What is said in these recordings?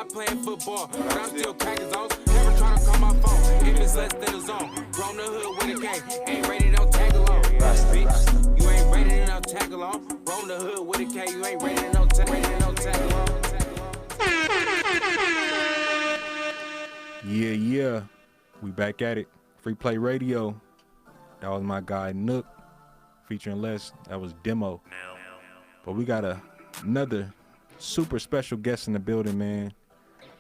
not playing football, but I'm still cracking zones. Never tryna call my phone, if it's less than a zone. Grown the hood with a K, ain't rated no tag along. Bitch, you ain't rated no tag along. Grown the hood with a K, you ain't rated no tag along. Yeah, we back at it. Free Play Radio. That was my guy Nook, featuring Les. That was Demo. But we got another super special guest in the building, man.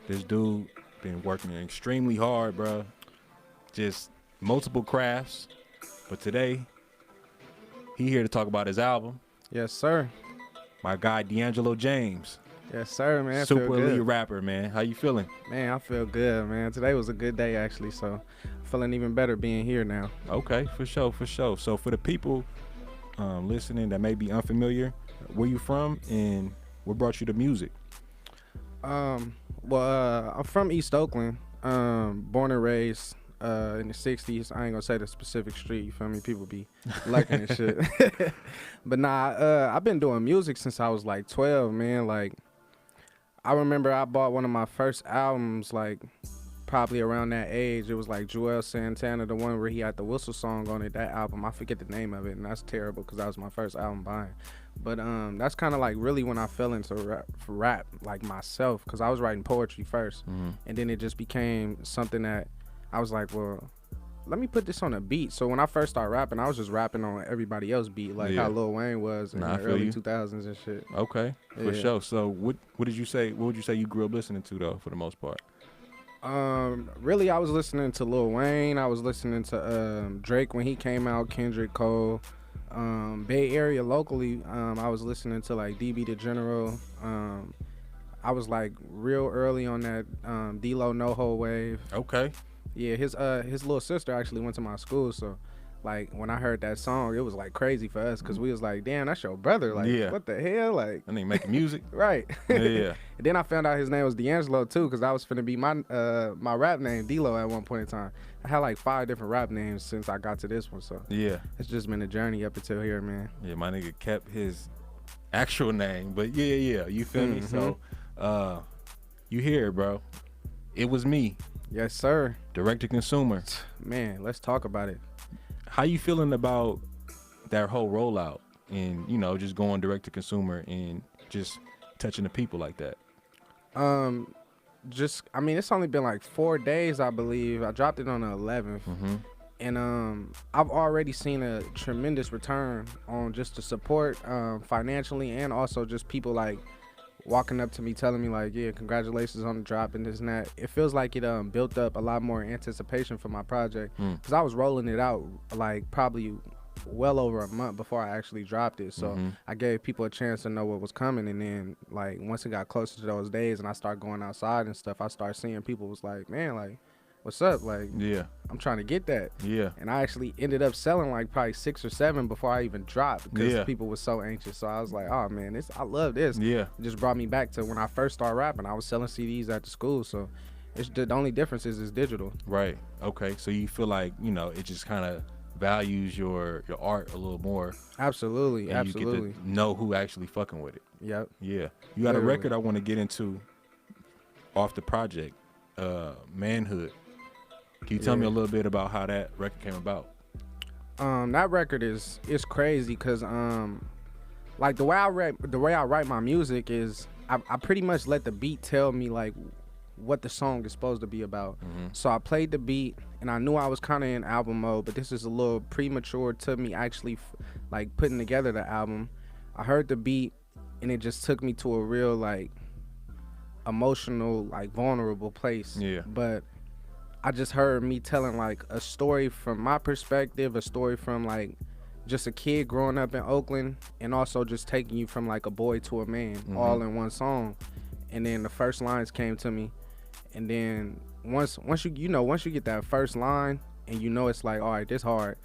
This dude been working extremely hard, bro. Just multiple crafts. But today, he here to talk about his album. Yes, sir. My guy Deangelo James. Yes, sir, man. Super elite rapper, man. How you feeling? Man, I feel good, man. Today was a good day, actually, so I'm feeling even better being here now. Okay, for sure. So for the people listening that may be unfamiliar, where you from and what brought you to music? I'm from East Oakland, born and raised in the 60s. I ain't gonna say the specific street, you feel me? People be lurking and shit. But nah, I've been doing music since I was like 12, man. Like, I remember I bought one of my first albums, like, probably around that age. It was like Joel Santana, the one where he had the whistle song on it, that album. I forget the name of it, and that's terrible because that was my first album buying. But that's kind of like really when I fell into rap like myself, because I was writing poetry first. And then it just became something that I was like, well, let me put this on a beat. So when I first started rapping, I was just rapping on everybody else's beat, like how Lil Wayne was in the early 2000s and shit. Okay, for sure. So what did you say? What would you say you grew up listening to though, for the most part? Really, I was listening to Lil Wayne. I was listening to Drake when he came out, Kendrick, Cole. Bay Area locally, I was listening to like DB the General. I was like real early on that D-Lo No Ho wave. Okay. Yeah, his little sister actually went to my school, so like when I heard that song, it was like crazy for us because we was like, damn, that's your brother. Like, what the hell? Like, I need making music. Right. Yeah. And then I found out his name was Deangelo too, because that was finna be my rap name, D-Lo, at one point in time. I had like 5 different rap names since I got to this one, so yeah, it's just been a journey up until here, man. Yeah, my nigga kept his actual name, but yeah, you feel me? So, you hear it, bro. It was me. Yes, sir. Direct to consumer. Man, let's talk about it. How you feeling about that whole rollout and, you know, just going direct to consumer and just touching the people like that? I mean, it's only been like 4 days, I believe. I dropped it on the 11th. And I've already seen a tremendous return on just the support financially, and also just people like walking up to me telling me like, yeah, congratulations on the drop and this and that. It feels like it built up a lot more anticipation for my project, because I was rolling it out like probably well over a month before I actually dropped it. So I gave people a chance to know what was coming, and then like once it got closer to those days and I started going outside and stuff, I started seeing people was like, man, like, what's up? Like, yeah, I'm trying to get that. Yeah. And I actually ended up selling like probably 6 or 7 before I even dropped, because people were so anxious. So I was like, oh man, I love this. Yeah. It just brought me back to when I first started rapping. I was selling CDs at the school. So it's the only difference is it's digital. Right. Okay. So you feel like, you know, it just kind of values your art a little more. Absolutely. And absolutely. You get to know who actually fucking with it. Yep. Yeah. You got a record I want to get into off the project, Manhood. Can you tell me a little bit about how that record came about? That record is crazy because like the way I write my music is I pretty much let the beat tell me like what the song is supposed to be about. So I played the beat and I knew I was kind of in album mode, but this is a little premature to me actually like putting together the album. I heard the beat and it just took me to a real like emotional, like vulnerable place. Yeah. But I just heard me telling like a story from my perspective, a story from like just a kid growing up in Oakland, and also just taking you from like a boy to a man, all in one song. And then the first lines came to me, and then once you get that first line and you know it's like, all right, this hard,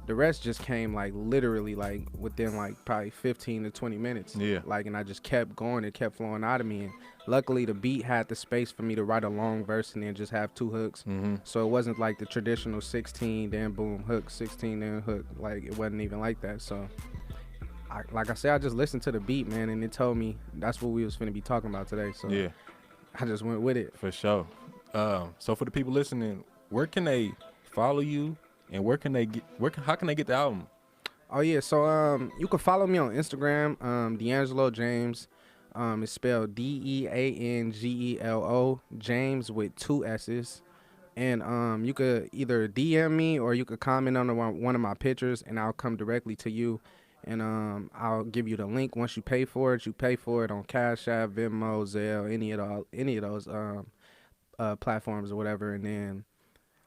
the rest just came like literally like within like probably 15 to 20 minutes. Yeah. Like, and I just kept going, it kept flowing out of me. And luckily the beat had the space for me to write a long verse and then just have 2 hooks. So it wasn't like the traditional 16 then boom hook, 16 then hook. Like, it wasn't even like that. So like I said, I just listened to the beat, man, and it told me that's what we was finna be talking about today. So yeah, I just went with it. For sure. So for the people listening, where can they follow you, and how can they get the album? Oh yeah, so you can follow me on Instagram, Deangelo James. It's spelled Deangelo James with 2 S's. And you could either DM me or you could comment on one of my pictures, and I'll come directly to you. And I'll give you the link. Once you pay for it, on Cash App, Venmo, Zelle, any of those platforms or whatever. And then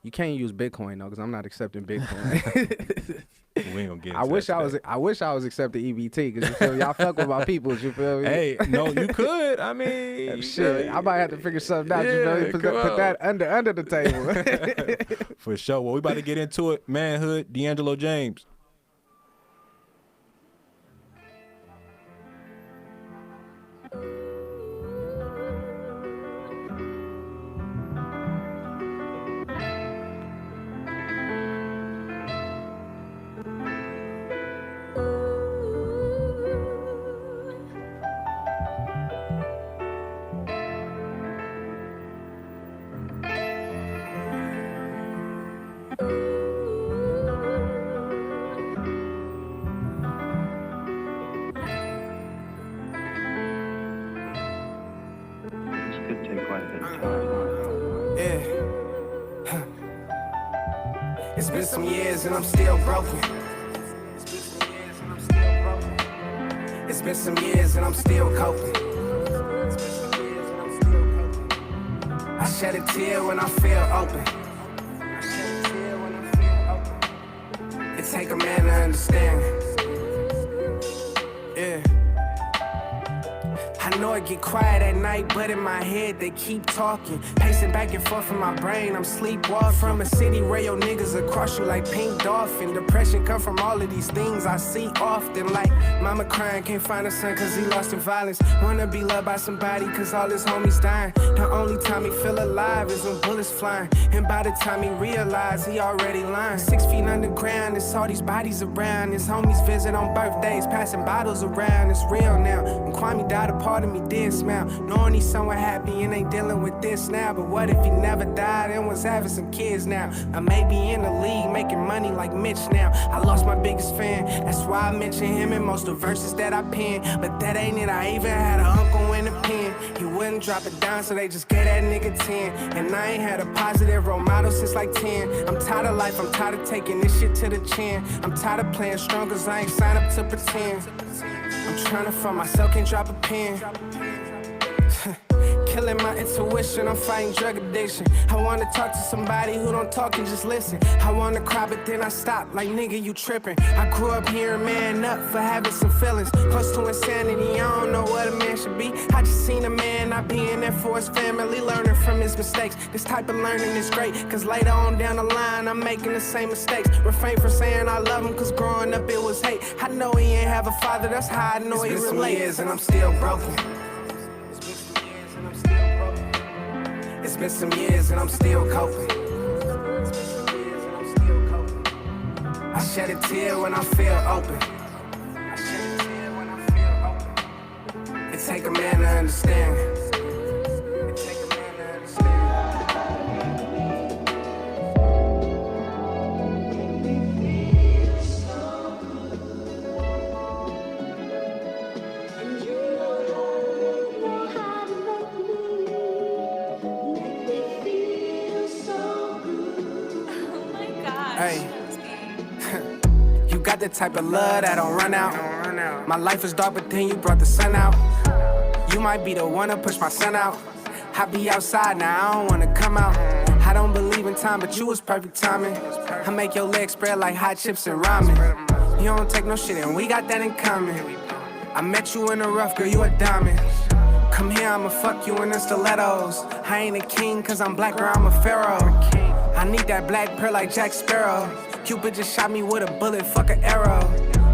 you can't use Bitcoin though, because I'm not accepting Bitcoin. We ain't gonna get. I wish I was accepting EBT, because you feel me? Y'all fuck with my people. You feel me? Hey, no, you could. I mean, shit, I might have to figure something out. You feel me? Put that under the table. For sure. Well, we about to get into it. Manhood, Deangelo James. It's been some years and I'm still broken. It's been some years and I'm still coping. I shed a tear when I feel open. It take a man to understand. Yeah. I know it get quiet at night, but in my head they keep talking. Pacing back and forth in my brain, I'm sleepwalking. From a city where your niggas will cross you like pink dolphin. Depression come from all of these things I see often. Like mama crying, can't find a son cause he lost in violence. Wanna be loved by somebody cause all his homies dying. The only time he feel alive is when bullets flying. And by the time he realize he already lying. 6 feet underground, it's all these bodies around. His homies visit on birthdays, passing bottles around. It's real now. When Kwame died, a part of me did smile. Knowing he's somewhere happy and ain't dealing with this now. But what if he never died and was having some kids now? I may be in the league making money like Mitch now. I lost my biggest fan, that's why I mention him in most of verses that I pen. But that ain't it, I even had an uncle in the pen. He wouldn't drop it down, so they just gave that nigga 10. And I ain't had a positive role model since like 10. I'm tired of life, I'm tired of taking this shit to the chin. I'm tired of playing strong cause I ain't signed up to pretend. I'm trying to find myself, can't drop a pen. Killing my intuition, I'm fighting drug addiction. I wanna talk to somebody who don't talk and just listen. I wanna cry but then I stop, like nigga you tripping. I grew up hearing man up for having some feelings. Close to insanity, I don't know what a man should be. I just seen a man not being there for his family, learning from his mistakes. This type of learning is great, cause later on down the line I'm making the same mistakes. Refrain from saying I love him cause growing up it was hate. I know he ain't have a father, that's how I know he relates. It's been some years and I'm still broken. It's been some years and I'm still coping. I shed a tear when I feel open. It take a man to understand. You got the type of love that don't run out. My life is dark, but then you brought the sun out. You might be the one to push my son out. I be outside now, I don't wanna come out. I don't believe in time, but you was perfect timing. I make your legs spread like hot chips and ramen. You don't take no shit, and we got that in common. I met you in the rough, girl, you a diamond. Come here, I'ma fuck you in the stilettos. I ain't a king, cause I'm black, or I'm a pharaoh. I need that black pearl like Jack Sparrow. Cupid just shot me with a bullet, fuck an arrow.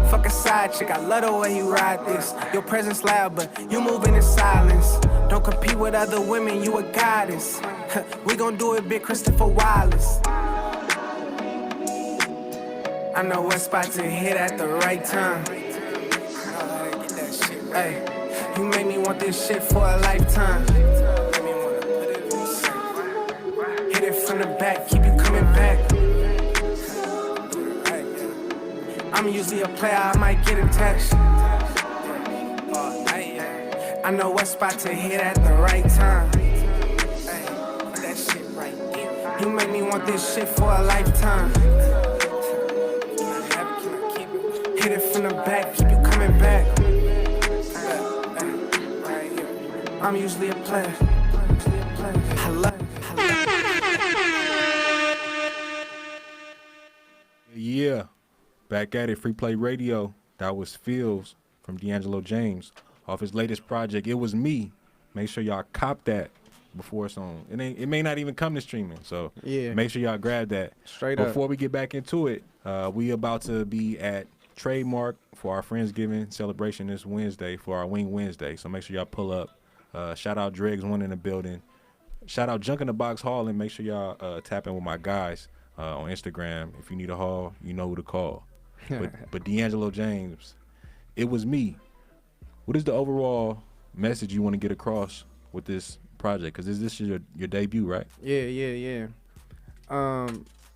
Fuck a side chick, I love the way you ride this. Your presence loud, but you moving in silence. Don't compete with other women, you a goddess. We gon' do it big, Christopher Wallace. I know what spot to hit at the right time. Hey, you made me want this shit for a lifetime. from the back, keep you coming back. I'm usually a player, I might get attached. I know what spot to hit at the right time. Put that shit right there. You make me want this shit for a lifetime. Hit it from the back, keep you coming back. I'm usually a player. I love it. Yeah, back at it. Free Play Radio. That was Feels from Deangelo James off his latest project. It Was Me. Make sure y'all cop that before it's on. It may not even come to streaming, so Yeah. make sure y'all grab that. Straight up. Before we get back into it, we about to be at Trademark for our Friendsgiving celebration this Wednesday for our Wing Wednesday. So make sure y'all pull up. Shout out Dregs One in the building. Shout out Junk in the Box Hall, and make sure y'all tap in with my guys on Instagram. If you need a haul, you know who to call. But Deangelo James, It Was Me. What is the overall message you want to get across with this project? Because this is your debut, right? Yeah.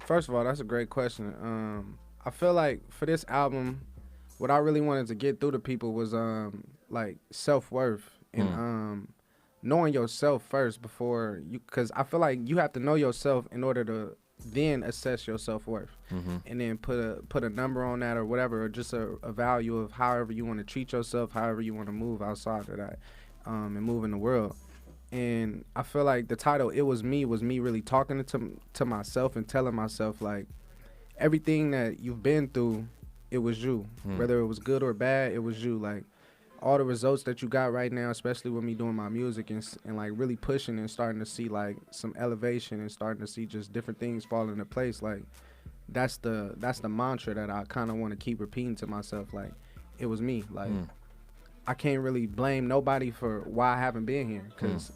First of all, that's a great question. I feel like for this album, what I really wanted to get through to people was like self-worth and knowing yourself first before you, because I feel like you have to know yourself in order to then assess your self-worth, and then put a number on that or whatever, or just a value of however you want to treat yourself, however you want to move outside of that, and move in the world. And I feel like the title "It Was Me" was me really talking to myself and telling myself, like, everything that you've been through, it was you. Whether it was good or bad, it was you. Like, all the results that you got right now, especially with me doing my music and like really pushing and starting to see like some elevation and starting to see just different things fall into place. Like, that's the mantra that I kind of want to keep repeating to myself. Like, it was me. Like, I can't really blame nobody for why I haven't been here, because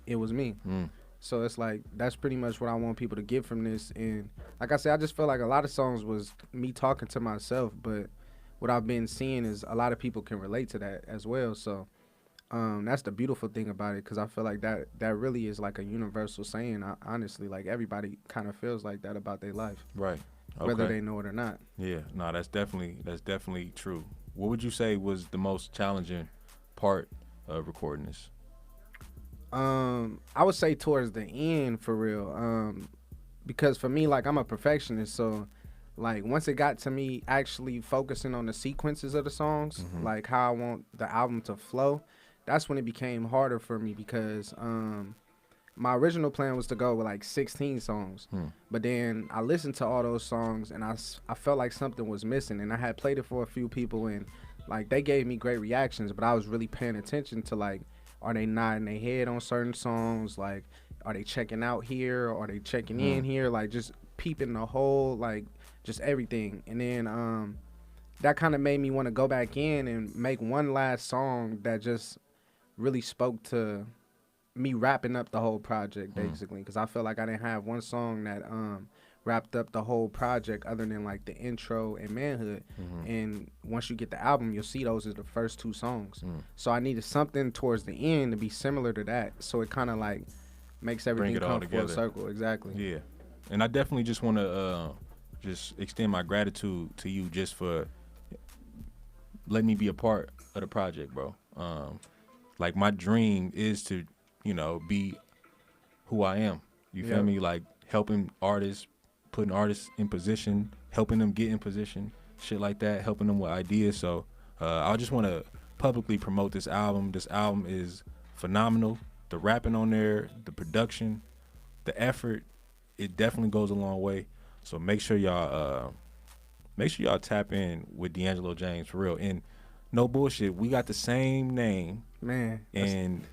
it was me. So it's like, that's pretty much what I want people to get from this. And like I said, I just feel like a lot of songs was me talking to myself, but what I've been seeing is a lot of people can relate to that as well. So that's the beautiful thing about it, because I feel like that really is like a universal saying. Honestly, like, everybody kind of feels like that about their life, Right. Okay. whether they know it or not. Yeah. No, that's definitely true. What would you say was the most challenging part of recording this? I would say towards the end, for real, because for me, like, I'm a perfectionist, so like once it got to me actually focusing on the sequences of the songs, like how I want the album to flow, that's when it became harder for me, because my original plan was to go with like 16 songs, but then I listened to all those songs and I felt like something was missing, and I had played it for a few people and like they gave me great reactions, but I was really paying attention to, like, are they nodding their head on certain songs, like, are they checking out here, are they checking in here, like, just peeping the whole, like, just everything. And then that kind of made me want to go back in and make one last song that just really spoke to me wrapping up the whole project, basically, because I feel like I didn't have one song that wrapped up the whole project other than like the intro and Manhood. And once you get the album, you'll see those as the first two songs. So I needed something towards the end to be similar to that, so it kind of like makes everything come full circle. Exactly. Yeah. And I definitely just want to just extend my gratitude to you just for letting me be a part of the project, bro. Like, my dream is to, you know, be who I am. You feel me? Like, helping artists, putting artists in position, helping them get in position, shit like that, helping them with ideas. So I just want to publicly promote this album. This album is phenomenal. The rapping on there, the production, the effort, it definitely goes a long way. So make sure y'all tap in with Deangelo James, for real. And no bullshit, we got the same name, man, and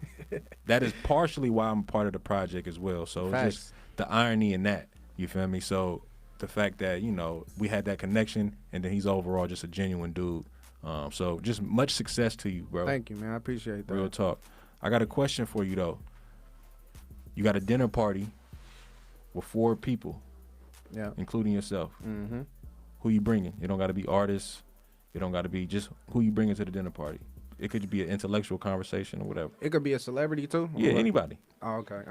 that is partially why I'm part of the project as well. So it's just the irony in that, you feel me? So the fact that, you know, we had that connection, and then he's overall just a genuine dude. So just much success to you, bro. Thank you, man. I appreciate that. Real talk. I got a question for you, though. You got a dinner party with 4 people, including yourself. Who you bringing? It don't got to be artists. It don't got to be just who you bringing to the dinner party. It could be an intellectual conversation or whatever. It could be a celebrity too. Yeah, anybody. Oh, okay.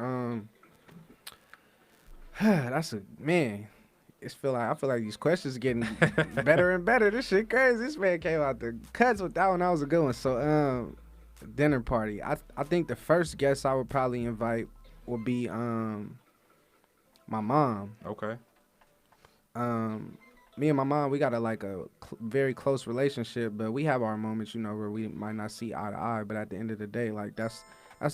That's a man. I feel like these questions getting better and better. This shit crazy. This man came out the cuts with that one. That was a good one. So dinner party. I think the first guest I would probably invite would be my mom. Okay. Me and my mom, we got a very close relationship, but we have our moments, where we might not see eye to eye. But at the end of the day, like that's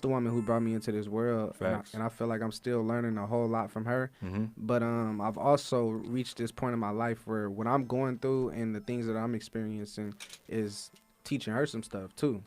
the woman who brought me into this world, and I feel like I'm still learning a whole lot from her. Mm-hmm. But I've also reached this point in my life where what I'm going through and the things that I'm experiencing is teaching her some stuff too,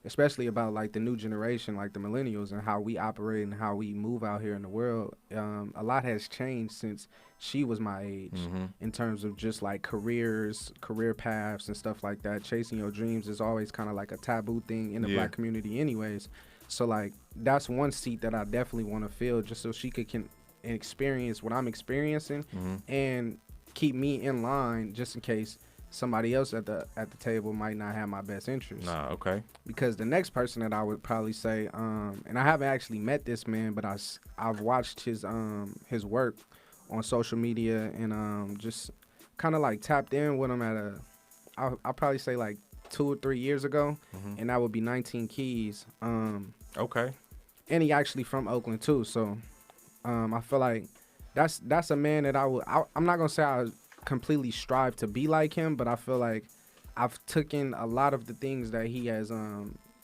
especially about like the new generation, like the millennials, and how we operate and how we move out here in the world. A lot has changed since she was my age in terms of just like careers, career paths and stuff like that. Chasing your dreams is always kind of like a taboo thing in the black community anyways. So like that's one seat that I definitely want to fill, just so she can experience what I'm experiencing and keep me in line, just in case somebody else at the table might not have my best interest. Nah, okay. Because the next person that I would probably say, and I haven't actually met this man, but I've watched his work on social media and just kind of like tapped in with him I'll probably say like 2 or 3 years ago, and that would be 19 Keys. Okay. And he actually from Oakland too, so I feel like that's a man that I'm not gonna say I completely strive to be like him, but I feel like I've taken a lot of the things that he has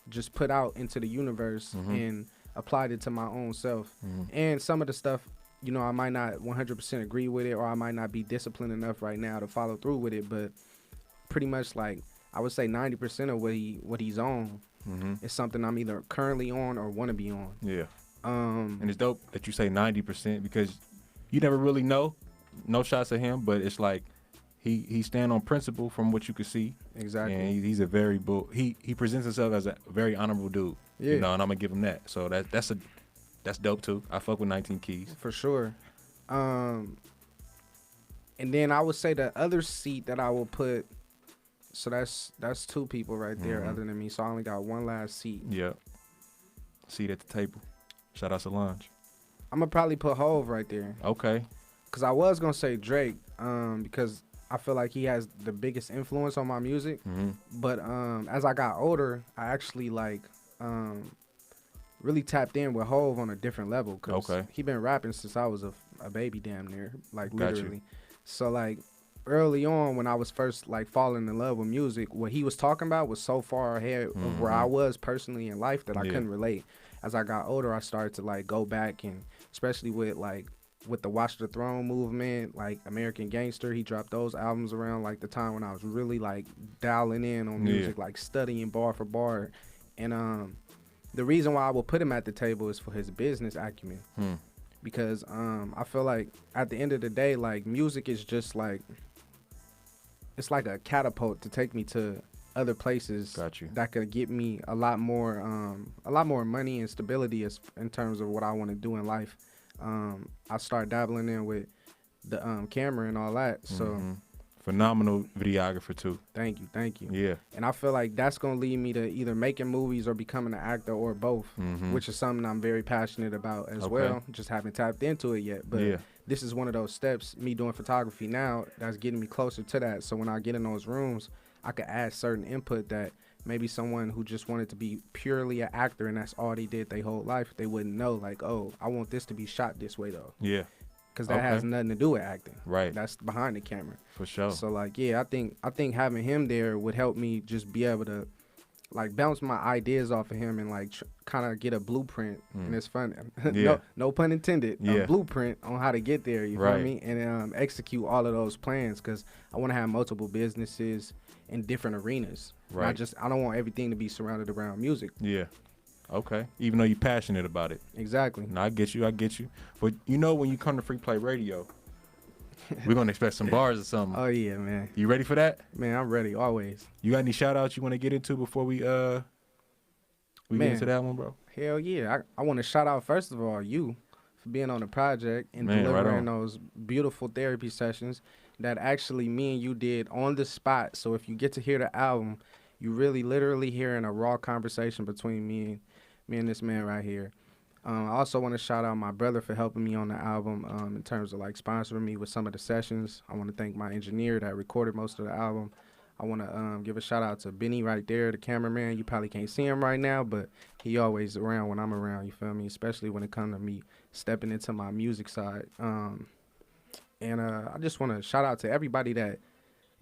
just put out into the universe and applied it to my own self. And some of the stuff, I might not 100% agree with it, or I might not be disciplined enough right now to follow through with it, but pretty much like I would say 90% of what he's on is something I'm either currently on or want to be on. Yeah. And it's dope that you say 90% because you never really know. No shots at him, but it's like he stand on principle from what you could see. Exactly. And he's a very he presents himself as a very honorable dude. Yeah. And I'm gonna give him that. So that's dope too. I fuck with 19 Keys. For sure. And then I would say the other seat that I will put, so that's 2 people right there other than me. So I only got one last seat. Yeah. Seat at the table. Shout out Solange. I'm gonna probably put Hove right there. Okay. Cause I was gonna say Drake, because I feel like he has the biggest influence on my music. But as I got older, I actually really tapped in with Hove on a different level. Cause he been rapping since I was a baby, damn near, like literally. So like early on, when I was first like falling in love with music, what he was talking about was so far ahead of where I was personally in life that I couldn't relate. As I got older, I started to like go back, and especially with the Watch the Throne movement, like American Gangster, he dropped those albums around like the time when I was really like dialing in on music, like studying bar for bar. And the reason why I will put him at the table is for his business acumen. Because I feel like at the end of the day, like music is just like, it's like a catapult to take me to other places that could get me a lot more money and stability in terms of what I want to do in life. I start dabbling in with the camera and all that. So phenomenal videographer too. Thank you. Yeah. And I feel like that's gonna lead me to either making movies or becoming an actor or both, which is something I'm very passionate about as well. Just haven't tapped into it yet. But this is one of those steps, me doing photography now, that's getting me closer to that. So when I get in those rooms, I could add certain input that maybe someone who just wanted to be purely an actor and that's all they did their whole life, they wouldn't know, like, oh, I want this to be shot this way though. Yeah. Because that has nothing to do with acting. Right. That's behind the camera. For sure. So like, I think having him there would help me just be able to like bounce my ideas off of him and like kind of get a blueprint. And it's fun. No pun intended. A blueprint on how to get there. You feel me? And execute all of those plans, because I want to have multiple businesses in different arenas. Right. I don't want everything to be surrounded around music. Yeah. Okay. Even though you're passionate about it. Exactly. No, I get you. But when you come to Free Play Radio, we're going to expect some bars or something. Oh, yeah, man. You ready for that? Man, I'm ready, always. You got any shout-outs you want to get into before we get into that one, bro? Hell yeah. I want to shout out, first of all, you for being on the project and delivering those beautiful therapy sessions that actually me and you did on the spot. So if you get to hear the album, you really literally hearing a raw conversation between me and this man right here. I also want to shout out my brother for helping me on the album in terms of like sponsoring me with some of the sessions. I want to thank my engineer that recorded most of the album. I want to give a shout out to Benny right there, the cameraman. You probably can't see him right now, but he always around when I'm around, you feel me? Especially when it comes to me stepping into my music side. And I just want to shout out to everybody that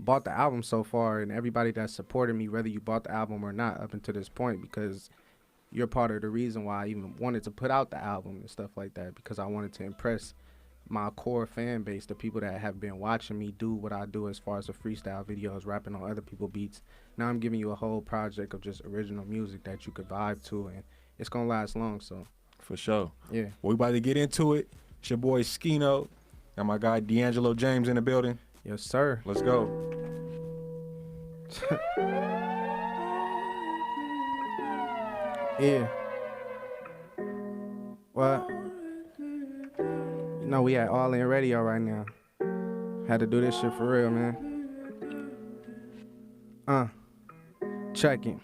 bought the album so far and everybody that supported me, whether you bought the album or not up until this point, because you're part of the reason why I even wanted to put out the album and stuff like that, because I wanted to impress my core fan base, the people that have been watching me do what I do as far as the freestyle videos, rapping on other people's beats. Now I'm giving you a whole project of just original music that you could vibe to, and it's going to last long, so. For sure. Yeah. We about to get into it. It's your boy Scino. Got my guy Deangelo James in the building. Yes, sir. Let's go. Yeah. What? You know, we at All In Radio right now. Had to do this shit for real, man. Check it.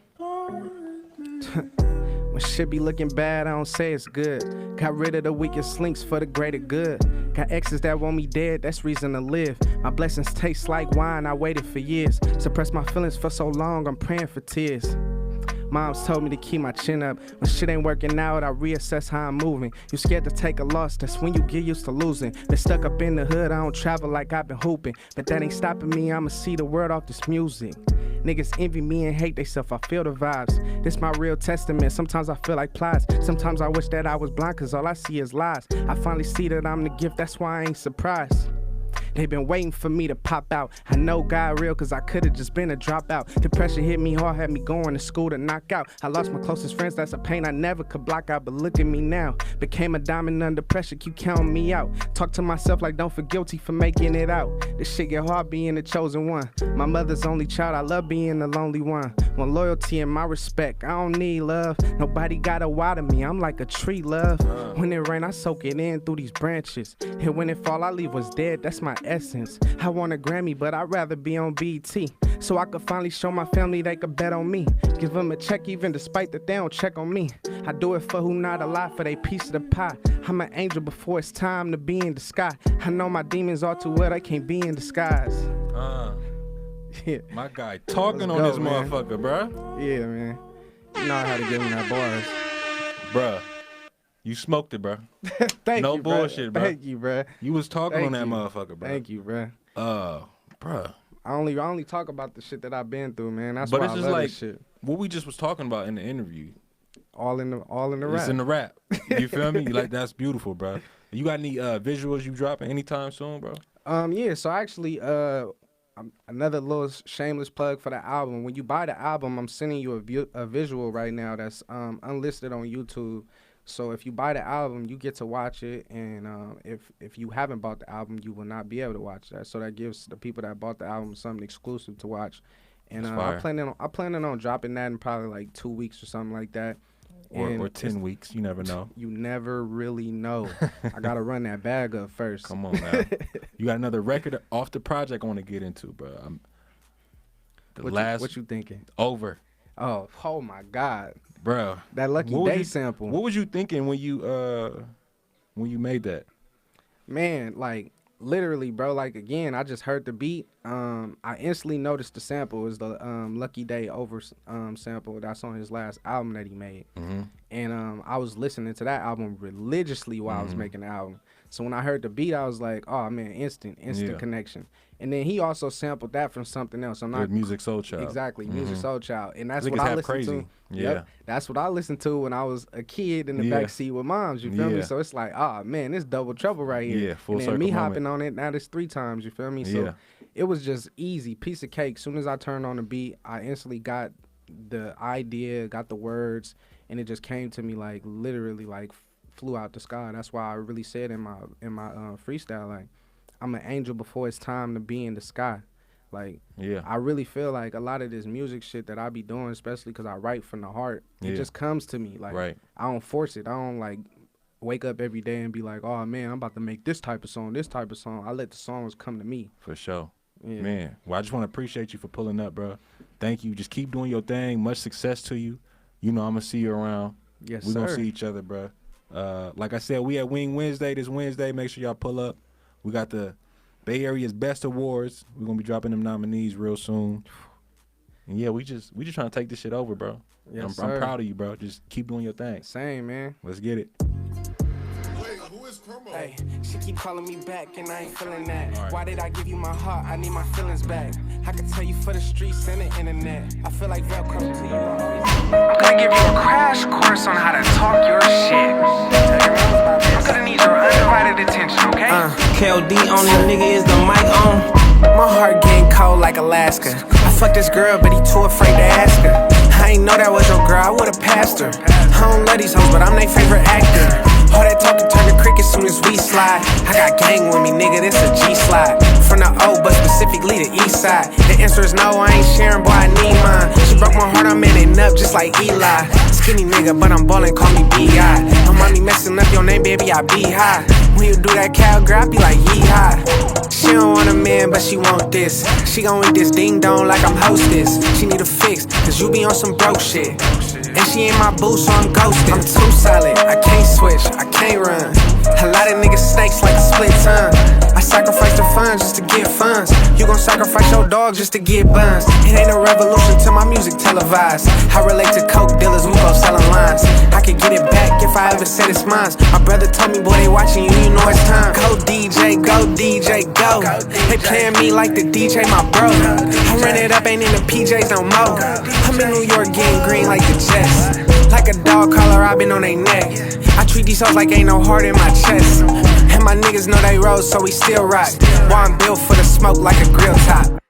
When shit be looking bad, I don't say it's good. Got rid of the weakest links for the greater good. Got exes that want me dead, that's reason to live. My blessings taste like wine, I waited for years. Suppressed my feelings for so long, I'm praying for tears. Moms told me to keep my chin up. When shit ain't working out, I reassess how I'm moving. You scared to take a loss, that's when you get used to losing. Been stuck up in the hood, I don't travel like I've been hooping. But that ain't stopping me, I'ma see the world off this music. Niggas envy me and hate theyself, I feel the vibes. This my real testament, sometimes I feel like plies. Sometimes I wish that I was blind, cause all I see is lies. I finally see that I'm the gift, that's why I ain't surprised. They been waiting for me to pop out. I know God real, cause I could've just been a dropout. Depression hit me hard, had me going to school to knock out. I lost my closest friends, that's a pain I never could block out. But look at me now, became a diamond under pressure, keep counting me out. Talk to myself like don't feel guilty for making it out. This shit get hard being the chosen one. My mother's only child, I love being the lonely one. Want loyalty and my respect, I don't need love. Nobody got a water me, I'm like a tree, love. When it rain, I soak it in through these branches. And when it fall, I leave what's dead, that's my essence. I want a Grammy, but I'd rather be on BT, so I could finally show my family they could bet on me. Give them a check even despite that they don't check on me. I do it for who not alive, for they piece of the pie. I'm an angel before it's time to be in the sky. I know my demons are too well, they can't be in disguise. Yeah. My guy talking on this man. motherfucker, bruh. Yeah, man. You know how to give me that bars. Bruh, you smoked it, bruh. Thank no you, bullshit, bro. bruh. Thank you, bro. You was talking Thank on that you. motherfucker, bruh. Thank you, bro. Bruh. I only talk about the shit that I've been through, man. That's But why it's I just love like this shit. what we just was talking about in the interview. All in the rap. It's in the rap. You feel me? Like, that's beautiful, bruh. You got any visuals you dropping anytime soon, bro? Yeah, so actually, another little shameless plug for the album. When you buy the album, I'm sending you a visual right now that's unlisted on YouTube. So if you buy the album, you get to watch it, and if you haven't bought the album, you will not be able to watch that. So that gives the people that bought the album something exclusive to watch. And I'm planning on dropping that in probably like 2 weeks or something like that. Or 10 weeks, you never know. You never really know. I gotta run that bag up first. Come on, man. You got another record off the project I want to get into, bro. What you thinking? Over. Oh my God, bro. That Lucky Day sample. What was you thinking when you made that? Man, like literally, bro. Like again, I just heard the beat. I instantly noticed the sample was the Lucky Day Over sample that's on his last album that he made. Mm-hmm. And I was listening to that album religiously while I was making the album. So when I heard the beat, I was like, oh man, instant connection. And then he also sampled that from something else. I'm not Music Soul Child. Exactly, Music Soul Child, and that's Niggas what I listened crazy. to. Yeah, yep, that's what I listened to when I was a kid in the backseat with moms. You feel me? So it's like, oh man, this double trouble right here. Yeah, full and then circle me moment. hopping on it now. There's 3 times. You feel me? So it was just easy, piece of cake. Soon as I turned on the beat, I instantly got the idea, got the words, and it just came to me like literally like flew out the sky. That's why I really said in my freestyle, like, I'm an angel before it's time to be in the sky. Like, I really feel like a lot of this music shit that I be doing, especially because I write from the heart, it just comes to me. Like, I don't force it. I don't, like, wake up every day and be like, oh, man, I'm about to make this type of song. I let the songs come to me. For sure. Yeah. Man, well, I just want to appreciate you for pulling up, bro. Thank you. Just keep doing your thing. Much success to you. You know I'm going to see you around. Yes, We're sir. going to see each other, bro. Like I said, we at Wing Wednesday this Wednesday. Make sure y'all pull up. We got the Bay Area's Best Awards. We're gonna be dropping them nominees real soon. And yeah, we just trying to take this shit over, bro. Yes, I'm proud of you, bro. Just keep doing your thing. Same, man. Let's get it. Hey, she keep calling me back and I ain't feeling that. Right. Why did I give you my heart? I need my feelings back. I can tell you for the streets and the internet. I feel like Velcro to you. I'm gonna give you a crash course on how to talk your shit. I'm gonna need your undivided attention, okay? KOD on this nigga, is the mic on? My heart getting cold like Alaska. I fucked this girl, but he too afraid to ask her. I ain't know that was your girl, I would've passed her. I don't love these hoes, but I'm their favorite actor. All that talking turn to cricket soon as we slide. I got gang with me, nigga, this a G-slide. From the O, but specifically the east side. The answer is no, I ain't sharing, boy, I need mine. She broke my heart, I'm manning up just like Eli. Skinny nigga, but I'm ballin', call me B.I. I'm mommy messing up your name, baby, I be high. When you do that cowgirl, I be like, yee-high. She don't want a man, but she want this. She gon' eat this ding-dong like I'm hostess. She need a fix, cause you be on some broke shit. And she ain't my boo, so I'm ghosted. I'm too solid, I can't switch, I can't run. A lot of niggas snakes like a split tongue. I sacrifice the funds just to get funds. You gon' sacrifice your dog just to get buns. It ain't a revolution till my music televised. I relate to coke dealers, we both selling lines. I could get it back if I ever said it's mine. My brother told me, boy, they watching you, you know it's time. Go DJ, go DJ, go. They playin' me like the DJ, my bro. I run it up, ain't in the PJs no more. I'm in New York getting green like the Jets. Like a dog collar, I been on they neck. I treat these hoes like ain't no heart in my chest. And my niggas know they rose, so we still rock. Boy, I'm built for the smoke like a grill top.